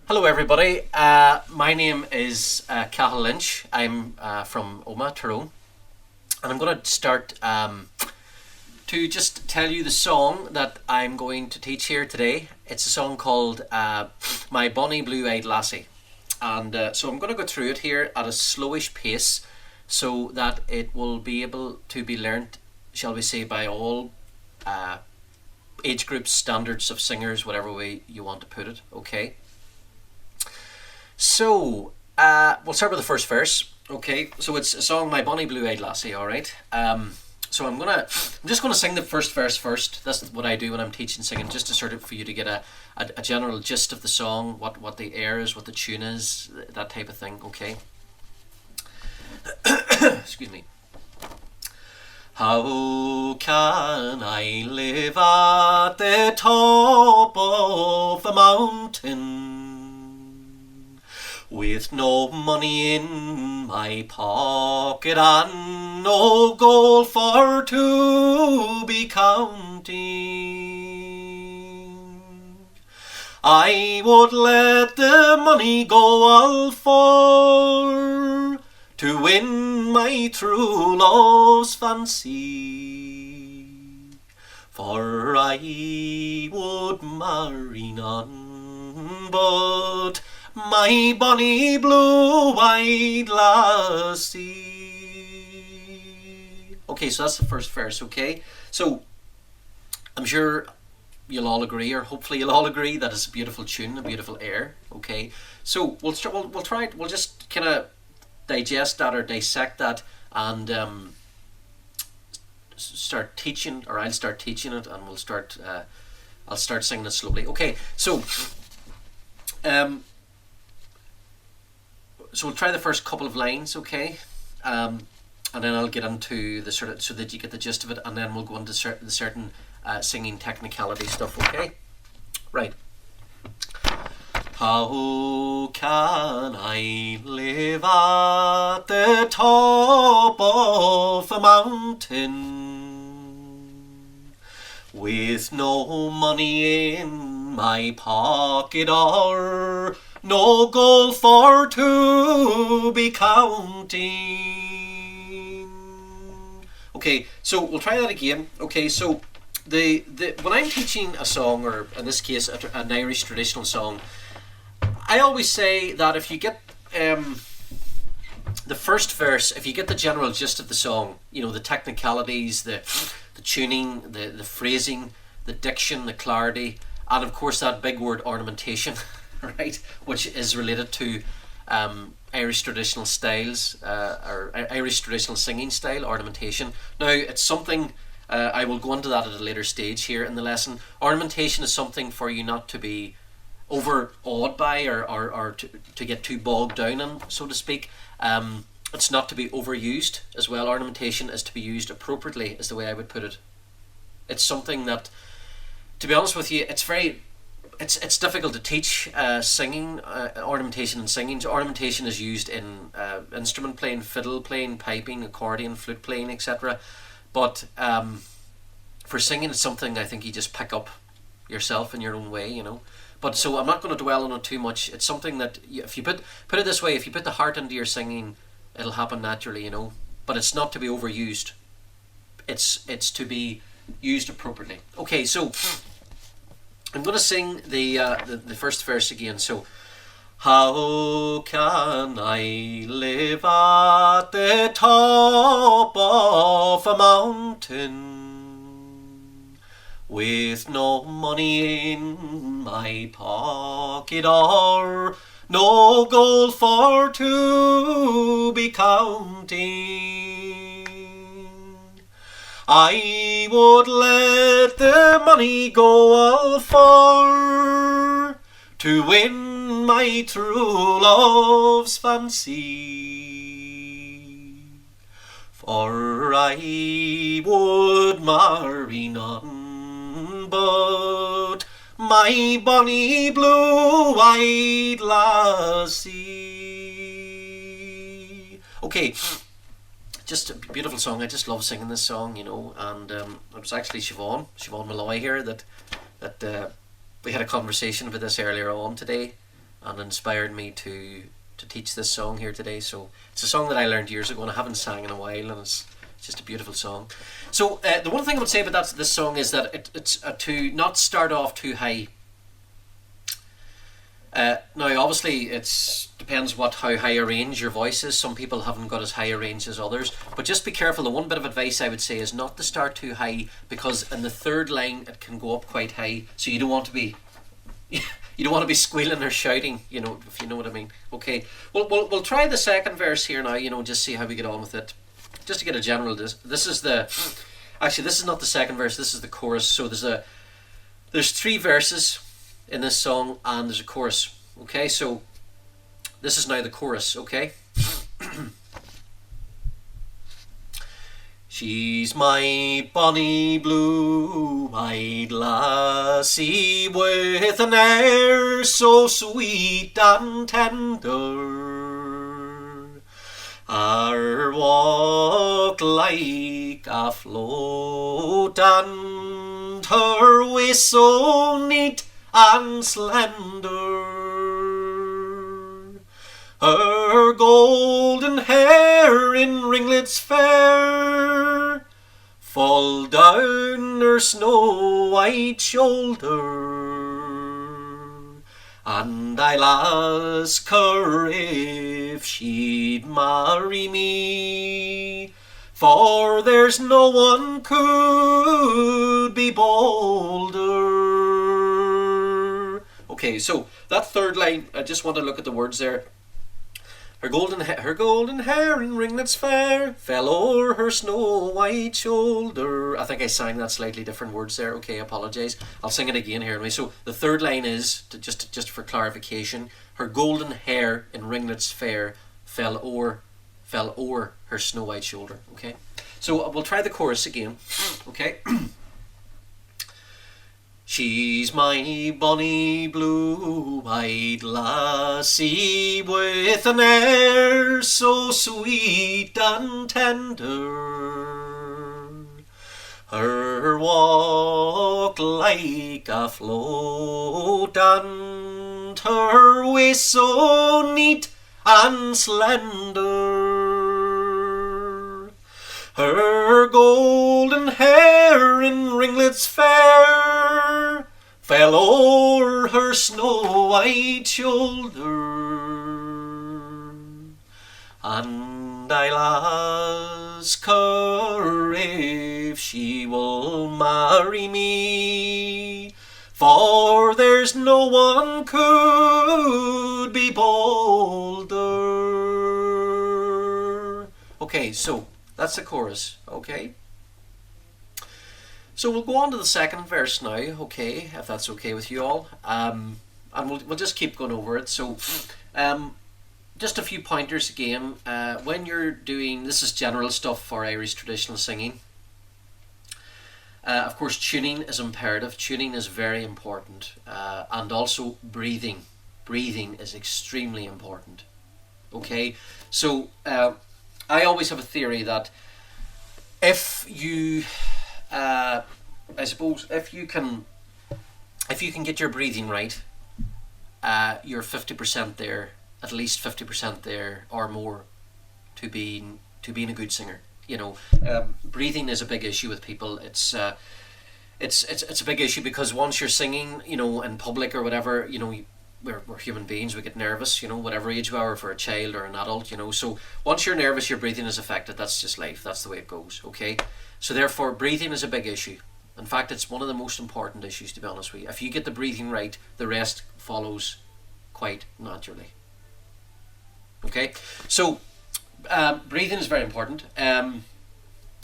Hello everybody, my name is Cathal Lynch. I'm from Oma, Tyrone, and I'm going to start to just tell you the song that I'm going to teach here today. It's a song called My Bonnie Blue-Eyed Lassie, and so I'm going to go through it here at a slowish pace so that it will be able to be learnt, shall we say, by all age groups, standards of singers, whatever way you want to put it, okay? So, we'll start with the first verse. Okay, so it's a song, My Bonnie Blue-Eyed Lassie, alright? So I'm just gonna sing the first verse first. That's what I do when I'm teaching singing, just to sort of for you to get a general gist of the song, what the air is, what the tune is, that type of thing, okay? Excuse me. How can I live at the top of the mountain with no money in my pocket and no gold for to be counting? I would let the money go all for to win my true love's fancy, for I would marry none but my bonny blue-eyed lassie. Okay, so that's the first verse, okay? So, I'm sure you'll all agree, or hopefully you'll all agree, that it's a beautiful tune, a beautiful air, okay? So, we'll just kind of digest that or dissect that and start teaching, or I'll start teaching it, and I'll start singing it slowly. Okay, so we'll try the first couple of lines, okay, and then I'll get into the sort of, so that you get the gist of it, and then we'll go into the certain singing technicality stuff, okay? Right. How can I live at the top of a mountain with no money in my pocket or no gold for to be counting? Okay, so we'll try that again. Okay, so the when I'm teaching a song, or in this case an Irish traditional song, I always say that if you get the first verse, if you get the general gist of the song, you know, the technicalities, the tuning, the phrasing, the diction, the clarity, and of course that big word ornamentation, right, which is related to Irish traditional styles, or Irish traditional singing style, ornamentation. Now, it's something, I will go into that at a later stage here in the lesson. Ornamentation is something for you not to be overawed by, or to get too bogged down in, so to speak. It's not to be overused as well. Ornamentation is to be used appropriately, is the way I would put it. It's something that, to be honest with you, it's difficult to teach singing, ornamentation and singing. So ornamentation is used in instrument playing, fiddle playing, piping, accordion, flute playing, etc. But for singing, it's something I think you just pick up yourself in your own way, you know. But so I'm not going to dwell on it too much. It's something that if you put it this way, if you put the heart into your singing, it'll happen naturally, you know. But it's not to be overused. It's to be used appropriately. Okay, so I'm going to sing the first verse again. So, how can I live at the top of a mountain with no money in my pocket or no gold for to be counting? I would let the money go all for to win my true love's fancy, for I would marry none but my bonny blue-eyed lassie. Okay, just a beautiful song. I just love singing this song, you know. And it was actually Siobhan Malloy here that we had a conversation about this earlier on today. and inspired me to teach this song here today. So it's a song that I learned years ago and I haven't sang in a while, and it's just a beautiful song. So the one thing I would say about this song is that it's to not start off too high. Now obviously it depends how high a range your voice is. Some people haven't got as high a range as others, but just be careful. The one bit of advice I would say is not to start too high, because in the third line it can go up quite high, so you don't want to be you don't want to be squealing or shouting, if you know what I mean. Okay, we'll try the second verse here now, just see how we get on with it, just to get a general. This is not the second verse, this is the chorus. So there's 3 verses in this song and there's a chorus. Okay, so this is now the chorus. Okay. She's my bonny blue-eyed lassie, with an air so sweet and tender, her walk like a float, and her waist so neat and slender, her golden hair in ringlets fair fall down her snow-white shoulder, and I'll ask her if she'd marry me, for there's no one could be bolder. Okay, so that third line, I just want to look at the words there. Her golden hair in ringlets fair fell o'er her snow-white shoulder. I think I sang that slightly different words there. Okay, I apologise. I'll sing it again here. So the third line is, just for clarification, her golden hair in ringlets fair fell o'er her snow-white shoulder. Okay, so we'll try the chorus again. Okay. She's my bonny blue-eyed lassie, with an air so sweet and tender, her walk like a float, and her waist so neat and slender, her golden hair in ringlets fair fell o'er her snow-white shoulder, and I'll ask her if she will marry me, for there's no one could be bolder. Okay, so that's the chorus. Okay, so we'll go on to the second verse now. Okay, if that's okay with you all, and we'll just keep going over it. So just a few pointers again. When you're doing, this is general stuff for Irish traditional singing. Of course, tuning is imperative. Tuning is very important, and also breathing. Breathing is extremely important. Okay, so I always have a theory that if you, I suppose, if you can get your breathing right, you're 50% there, at least 50% there or more, to being a good singer. Breathing is a big issue with people. It's a big issue because once you're singing, in public or whatever, we're human beings, we get nervous, whatever age we are, for a child or an adult, so once you're nervous, your breathing is affected. That's just life, that's the way it goes. Okay, so therefore breathing is a big issue. In fact, it's one of the most important issues, to be honest with you. If you get the breathing right, the rest follows quite naturally. Okay, so breathing is very important.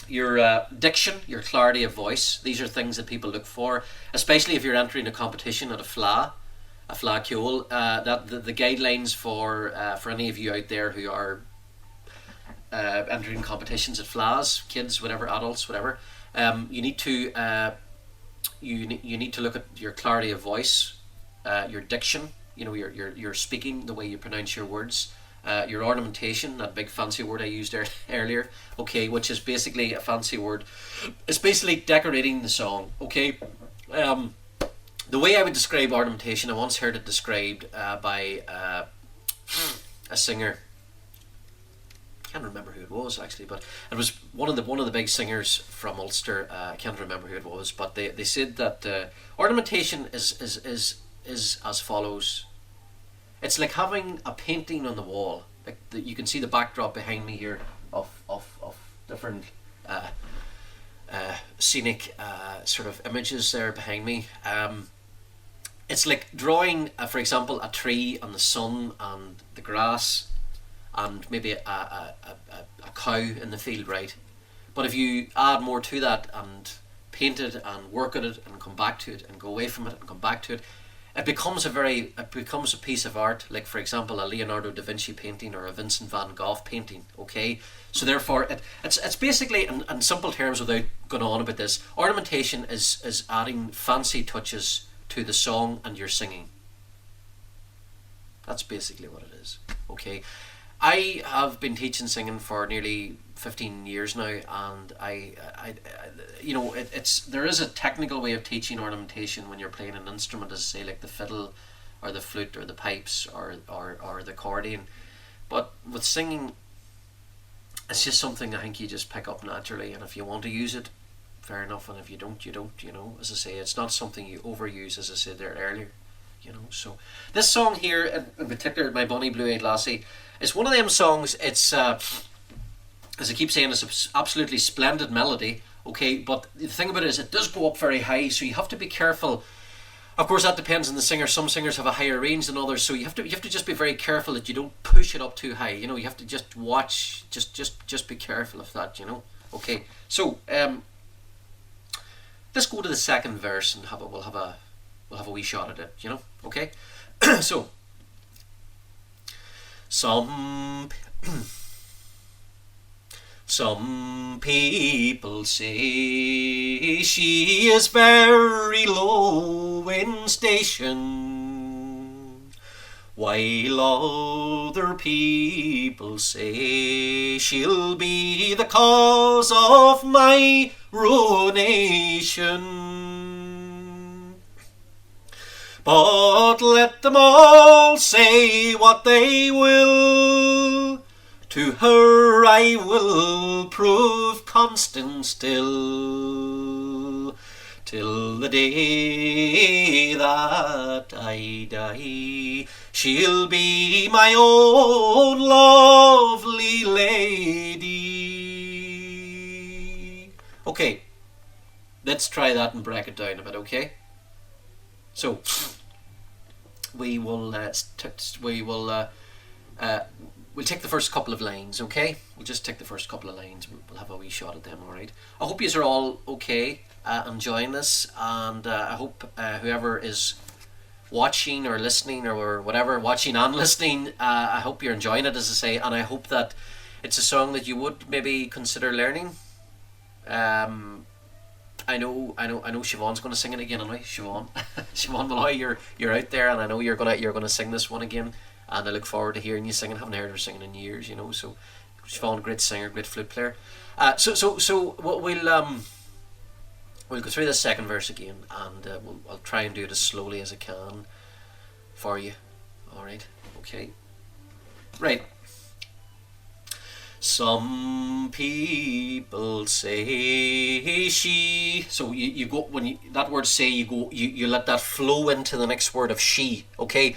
Your diction, your clarity of voice, these are things that people look for, especially if you're entering a competition at a Fleadh Ceoil. That the guidelines for any of you out there who are entering competitions at Fleadhs, kids, whatever, adults, whatever, you need to look at your clarity of voice, your diction, your speaking, the way you pronounce your words, your ornamentation, that big fancy word I used earlier, okay, which is basically a fancy word. It's basically decorating the song, okay. The way I would describe ornamentation, I once heard it described by a singer. I can't remember who it was actually, but it was one of the big singers from Ulster. I can't remember who it was, but they said that ornamentation is as follows. It's like having a painting on the wall. Like you can see the backdrop behind me here of different scenic sort of images there behind me. It's like drawing, for example, a tree and the sun and the grass and maybe a cow in the field, right? But if you add more to that and paint it and work at it and come back to it and go away from it and come back to it, it becomes a piece of art. Like, for example, a Leonardo da Vinci painting or a Vincent van Gogh painting. Okay, so therefore it's basically, in simple terms, without going on about this, ornamentation is adding fancy touches to the song and your singing. That's basically what it is. Okay, I have been teaching singing for nearly 15 years now, and I you know, there is a technical way of teaching ornamentation when you're playing an instrument, as I say, like the fiddle or the flute or the pipes or the accordion. But with singing, it's just something I think you just pick up naturally, and if you want to use it, fair enough, and if you don't, you don't. You know, as I say, it's not something you overuse, as I said there earlier. You know, so this song here, in particular, My Bonnie Blue-Eyed Lassie, is one of them songs. It's as I keep saying, it's an absolutely splendid melody. Okay, but the thing about it is, it does go up very high, so you have to be careful. Of course, that depends on the singer. Some singers have a higher range than others, so you have to just be very careful that you don't push it up too high. You know, you have to just watch, just be careful of that. You know. Okay, so let's go to the second verse and we'll have a wee shot at it. You know. Okay, so Some people say she is very low in station, while other people say she'll be the cause of my ruination. But let them all say what they will, to her I will prove constant still, till the day that I die. She'll be my own lovely lady. Okay, let's try that and break it down a bit, okay? So, we'll take the first couple of lines, okay? We'll just take the first couple of lines. We'll have a wee shot at them, alright? I hope you are all okay, enjoying this, and I hope whoever is watching or listening or whatever, watching and listening, I hope you're enjoying it, as I say, and I hope that it's a song that you would maybe consider learning. I know Siobhan's going to sing it again anyway. Siobhan Malloy, you're out there, and I know you're gonna sing this one again. And I look forward to hearing you singing. I haven't heard her singing in years, you know. So, Siobhan, great singer, great flute player. So we'll go through the second verse again, and I'll try and do it as slowly as I can for you. All right, okay, right. Some people say she. So you go when that word say, you let that flow into the next word of she. Okay.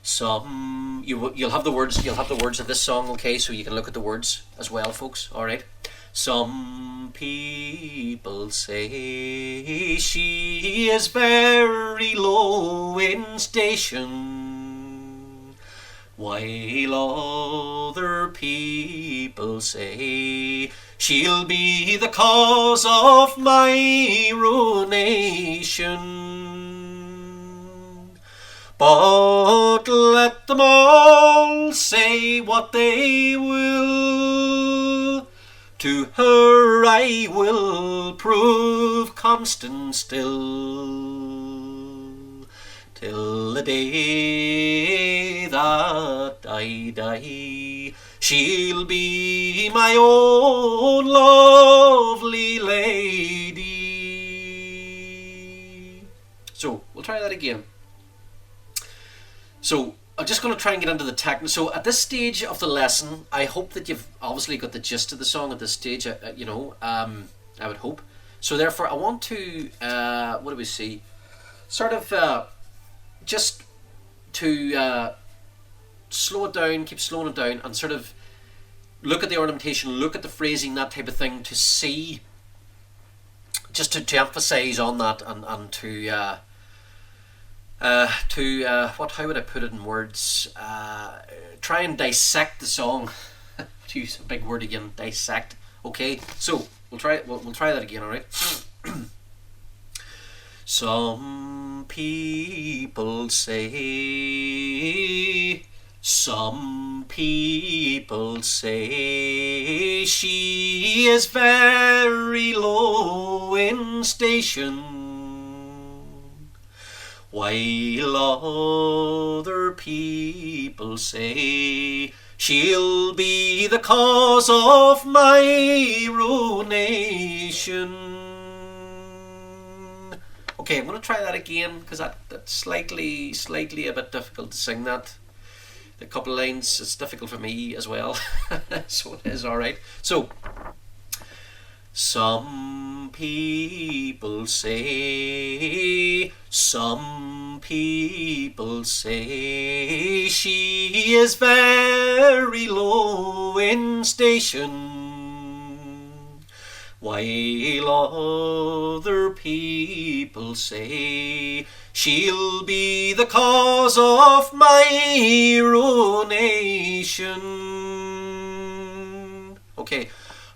Some you'll have the words of this song, okay, so you can look at the words as well, folks. All right. Some people say she is very low in station, while other people say she'll be the cause of my ruination. But let them all say what they will, to her I will prove constant still, till the day that I die. She'll be my own lovely lady. So we'll try that that again. So I'm just going to try and get into the technical. So at this stage of the lesson, I hope that you've obviously got the gist of the song at this stage. I would hope. So therefore, I want to what do we see? Sort of just to slow it down, keep slowing it down, and sort of look at the ornamentation, look at the phrasing, that type of thing, to see, just to emphasise on that, and what, how would I put it in words? Try and dissect the song. To use a big word again, dissect. Okay, so we'll try that again. All right. Some people say, she is very low in station, while other people say she'll be the cause of my ruination. Okay, I'm going to try that again, because that's slightly a bit difficult to sing that. A couple of lines, it's difficult for me as well. So it is, alright. So, some people say she is very low in station, while other people say she'll be the cause of my ruination. Okay,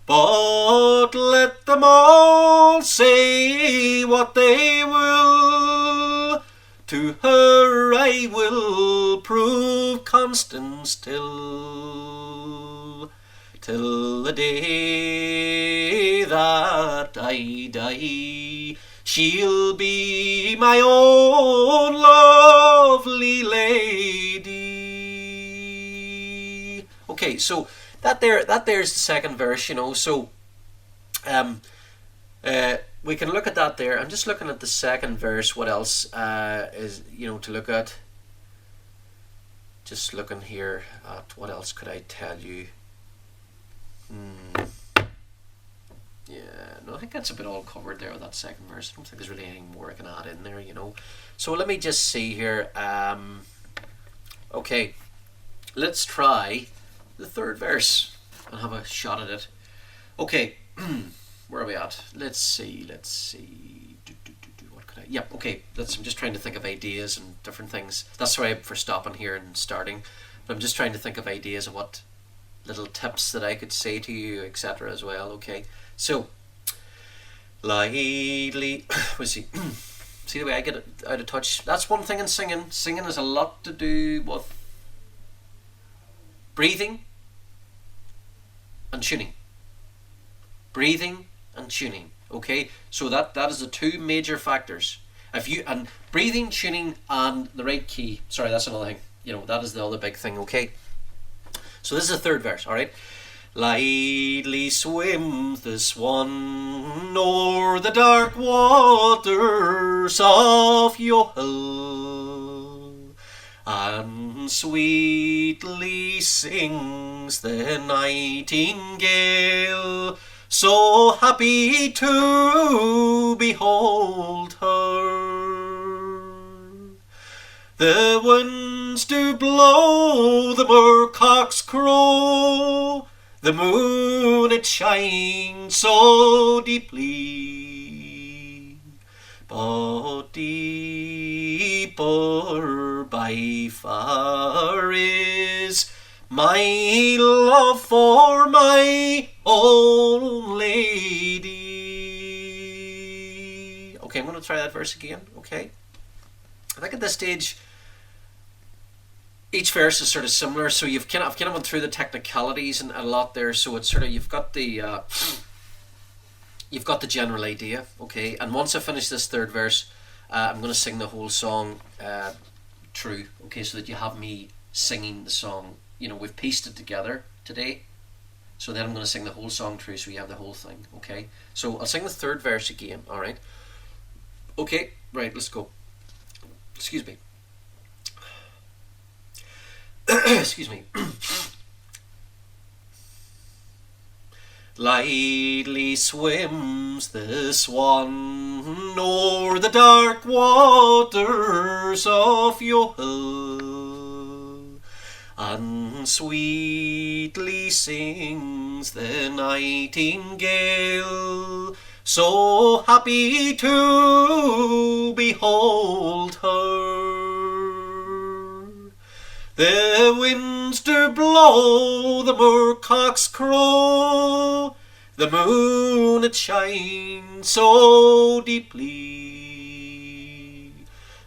but let them all say what they will, to her I will prove constant still, till the day that I die. She'll be my own lovely lady. Okay, so there's the second verse, you know. So we can look at that there. I'm just looking at the second verse. What else is, you know, to look at? Just looking here at what else could I tell you? Yeah, no, I think that's a bit all covered there with that second verse. I don't think there's really anything more I can add in there, you know. So let me just see here. Okay, let's try the third verse and have a shot at it. Okay, where are we at? Let's see. What could I? Yep. Okay. I'm just trying to think of ideas and different things. That's sorry for stopping here and starting. But I'm just trying to think of ideas of what little tips that I could say to you, etc. as well. Okay. So, lightly, see the way I get it out of touch. That's one thing in singing. Singing has a lot to do with breathing and tuning. Breathing and tuning. Okay, so that is the two major factors. And breathing, tuning, and the right key. Sorry, that's another thing. You know, that is the other big thing. Okay. So this is the third verse. All right. Lightly swims the swan o'er the dark waters of Youghal, and sweetly sings the nightingale, so happy to behold her. The winds do blow, the moorcocks crow, the moon it shines so deeply, but deeper by far is my love for my own lady. Okay, I'm going to try that verse again. Okay, I think at this stage each verse is sort of similar, so I've kind of went through the technicalities and a lot there. So it's sort of you've got the general idea, okay. And once I finish this third verse, I'm going to sing the whole song through, okay, so that you have me singing the song. You know, we've pieced it together today, so then I'm going to sing the whole song through, so you have the whole thing, okay. So I'll sing the third verse again. All right. Okay. Right. Let's go. Excuse me. Excuse me. Lightly swims the swan o'er the dark waters of Youghal, and sweetly sings the nightingale, so happy to behold her. The winds do blow, the moorcocks crow, the moon it shines so deeply,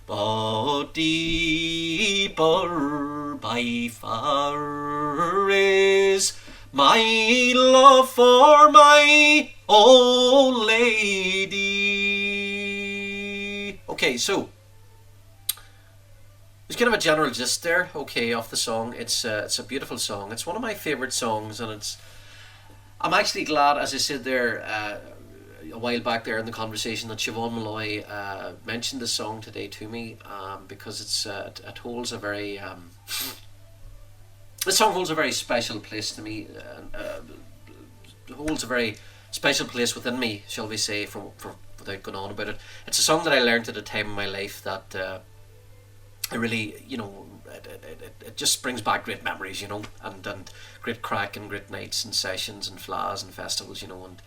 but deeper by far is my love for my old lady. Okay, so there's kind of a general gist there, okay, off the song. It's a beautiful song. It's one of my favourite songs, and I'm actually glad, as I said there a while back there in the conversation, that Siobhan Malloy mentioned this song today to me, because it holds a very this song holds a very special place to me. It holds a very special place within me, shall we say, for without going on about it. It's a song that I learned at a time in my life that I really, it just brings back great memories, and great crack and great nights and sessions and flaws and festivals, and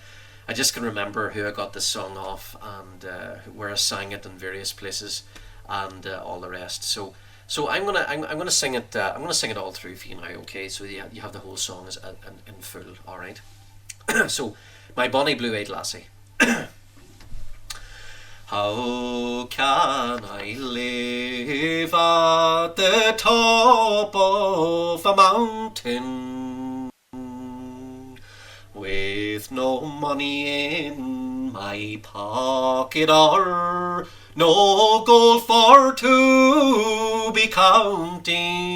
I just can remember who I got this song off, and where I sang it in various places, and all the rest. So I'm gonna sing it. I'm gonna sing it all through for you now, okay? So you have the whole song in full, all right? So, my bonny blue-eyed lassie. How can I live at the top of a mountain with no money in my pocket or no gold for to be counting?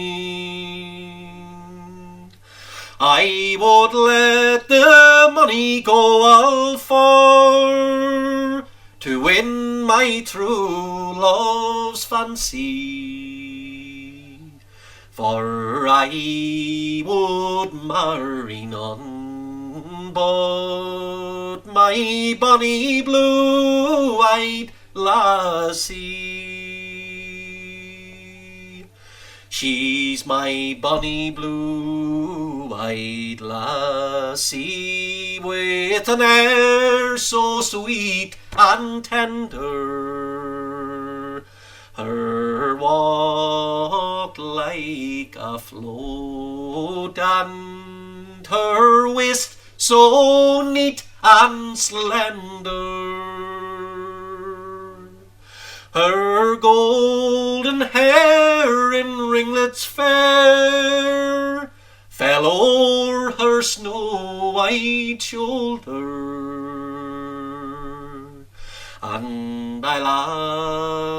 I would let the money go all for to win my true love's fancy, for I would marry none but my bonny blue-eyed lassie. She's my bonny blue-eyed lassie, with an air so sweet and tender, her walk like a float, and her waist so neat and slender. Her golden hair in ringlets fair fell o'er her snow-white shoulder, and I'll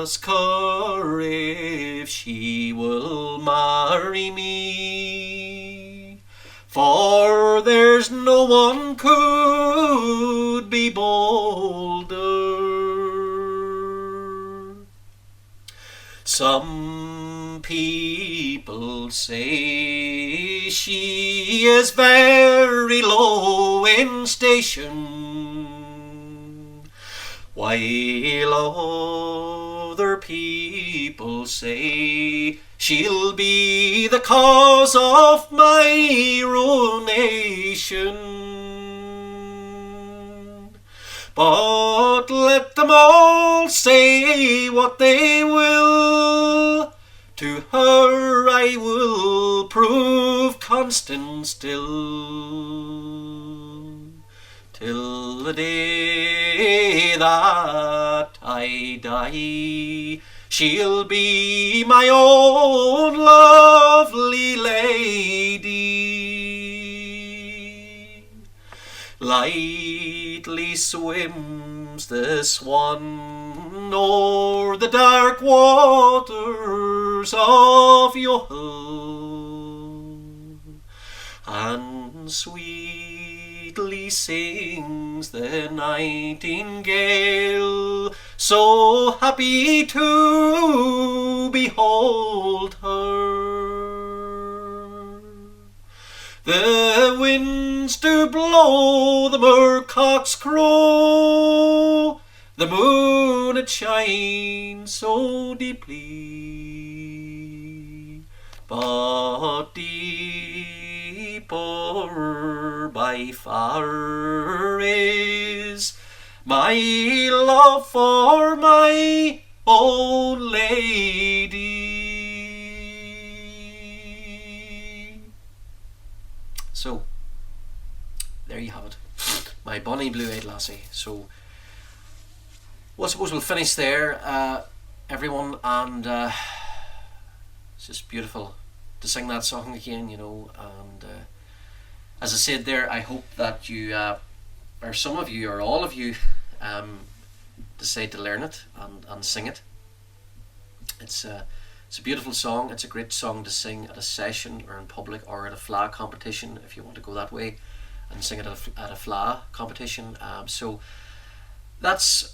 ask her if she will marry me, for there's no one could be bolder. Some people say she is very low in station, while other people say she'll be the cause of my ruination. But let them all say what they will, to her I will prove constant still, till the day that I die. She'll be my own lovely lady. Lightly swims the swan o'er the dark waters of Youghal, and sweetly sweetly sings the nightingale, so happy to behold her. The winds do blow, the moorcocks crow, the moon it shines so deeply, but deeper by far is my love for my own lady. So, there you have it, my bonny blue-eyed lassie. So, well, I suppose we'll finish there, everyone, and it's just beautiful to sing that song again, you know. And as I said there, I hope that you, or some of you, or all of you, decide to learn it and sing it. It's a beautiful song. It's a great song to sing at a session or in public or at a Fleadh competition, if you want to go that way and sing it at a Fleadh competition. So that's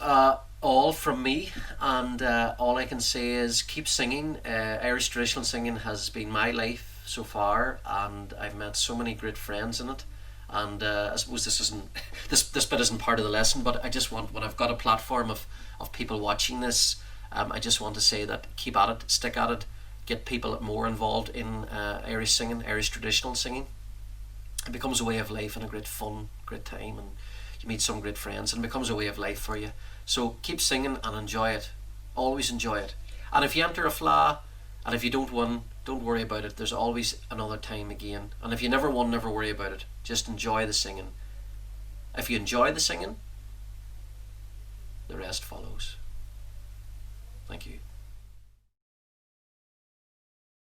all from me, and all I can say is keep singing. Irish traditional singing has been my life so far, and I've met so many great friends in it. And I suppose this isn't this bit isn't part of the lesson, but I just want, when I've got a platform of people watching this, I just want to say that keep at it, stick at it, get people more involved in Irish singing, Irish traditional singing. It becomes a way of life and a great fun, great time, and you meet some great friends, and it becomes a way of life for you. So keep singing and enjoy it. Always enjoy it. And if you enter a Fleadh, and if you don't win, don't worry about it. There's always another time again. And if you never won, never worry about it. Just enjoy the singing. If you enjoy the singing, the rest follows. Thank you.